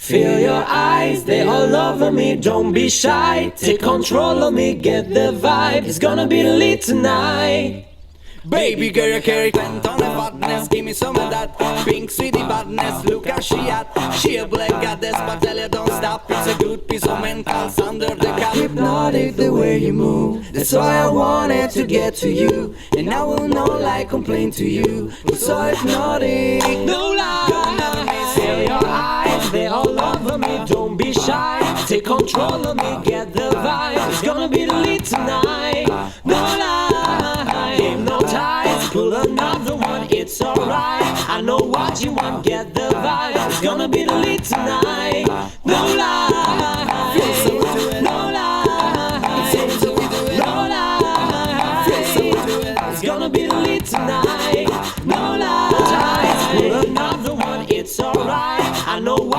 Feel your eyes, they all over me, don't be shy. Take control of me, get the vibe. It's gonna be lit tonight. Baby girl, you carry Clinton on the fatness. Give me some of that pink sweetie badness. Look how she at. She a black goddess, but tell you don't stop. It's a good piece of mentals under the cap. Hypnotic the way you move, that's why I wanted to get to you. And I will not like complain to you. It's so hypnotic, no lie. Feel your eyes, they all over me, don't be shy. Take control of me, get the vibe. It's gonna be lit tonight, no lie. Hypnotize, pull another one, it's alright. I know what you want, get the vibe. It's gonna be lit tonight, no lie. No lie, no lie. It's gonna be lit tonight, no lie. Pull another one, it's alright. I know what